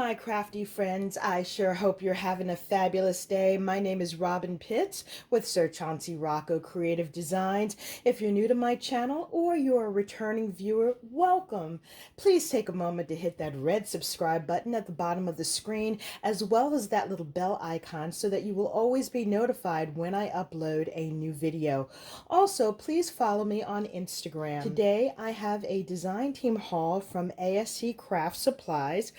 my crafty friends. I sure hope you're having a fabulous day. My name is Robyn Pitts with Sir Chauncey Rocco Creative Designs. If you're new to my channel or you're a returning viewer, welcome. Please take a moment to hit that red subscribe button at the bottom of the screen, as well as that little bell icon, so that you will always be notified when I upload a new video. Also, please follow me on Instagram. Today I have a design team haul from ASC Craft Supplies.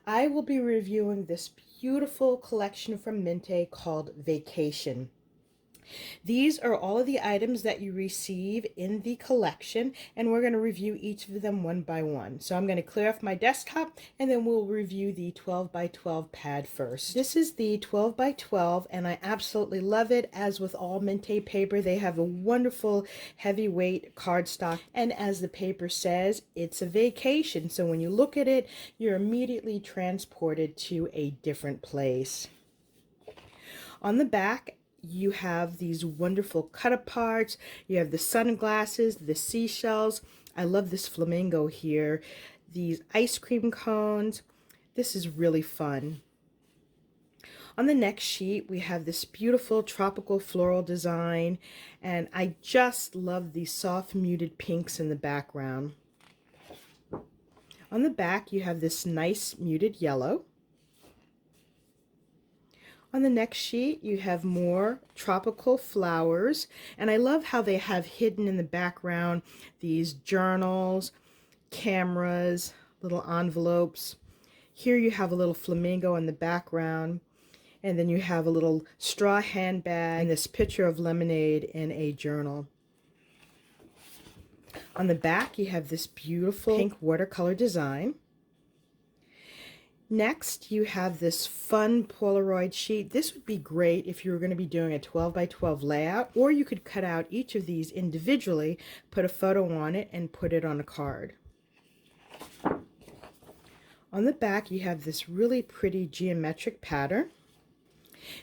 I will be reviewing this beautiful collection from Mintay called Vacation. These are all of the items that you receive in the collection, and we're going to review each of them one by one. So I'm going to clear off my desktop, and then we'll review the 12 by 12 pad first. This is the 12 by 12, and I absolutely love it. As with all Mintay paper, they have a wonderful heavyweight cardstock, and as the paper says, it's a vacation. So when you look at it, you're immediately transported to a different place. On the back, you have these wonderful cut-aparts. You have the sunglasses, the seashells. I love this flamingo here. These ice cream cones. This is really fun. On the next sheet, we have this beautiful tropical floral design, and I just love these soft muted pinks in the background. On the back, you have this nice muted yellow. On the next sheet, you have more tropical flowers, and I love how they have hidden in the background these journals, cameras, little envelopes. Here you have a little flamingo in the background, and then you have a little straw handbag and this picture of lemonade in a journal. On the back, you have this beautiful pink watercolor design. Next, you have this fun Polaroid sheet. This would be great if you were going to be doing a 12 by 12 layout, or you could cut out each of these individually, put a photo on it, and put it on a card. On the back, you have this really pretty geometric pattern.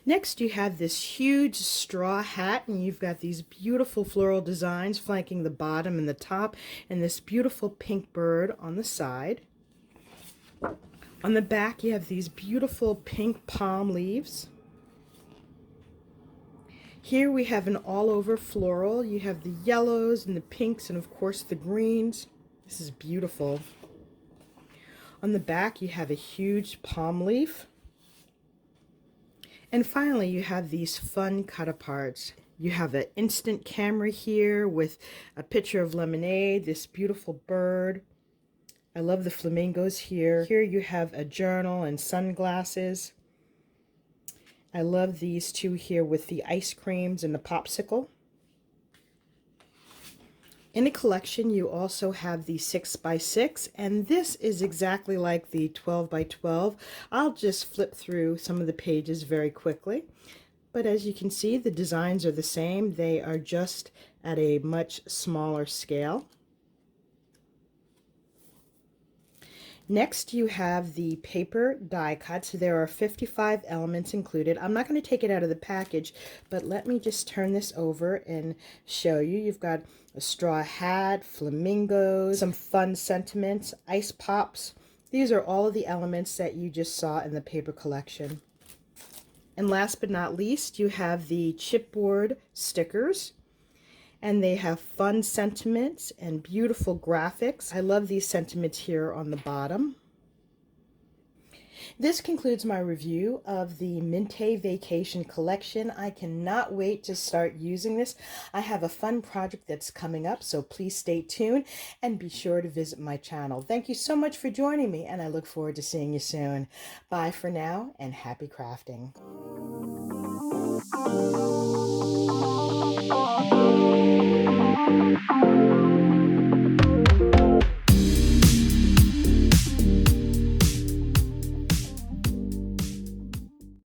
Next, you have this huge straw hat, and you've got these beautiful floral designs flanking the bottom and the top, and this beautiful pink bird on the side. On the back, you have these beautiful pink palm leaves. Here we have an all-over floral. You have the yellows and the pinks and, of course, the greens. This is beautiful. On the back, you have a huge palm leaf. And finally, you have these fun cut-aparts. You have an instant camera here with a picture of lemonade, this beautiful bird. I love the flamingos here. Here you have a journal and sunglasses. I love these two here with the ice creams and the popsicle. In the collection, you also have the 6 by 6, and this is exactly like the 12 by 12. I'll just flip through some of the pages very quickly. But as you can see, the designs are the same. They are just at a much smaller scale. Next, you have the paper die cuts. There are 55 elements included. I'm not going to take it out of the package, but let me just turn this over and show you. You've got a straw hat, flamingos, some fun sentiments, ice pops. These are all of the elements that you just saw in the paper collection. And last but not least, you have the chipboard stickers. And they have fun sentiments and beautiful graphics. I love these sentiments here on the bottom. This concludes my review of the Mintay Vacation collection. I cannot wait to start using this. I have a fun project that's coming up, so please stay tuned and be sure to visit my channel. Thank you so much for joining me, and I look forward to seeing you soon. Bye for now, and happy crafting. Thank you.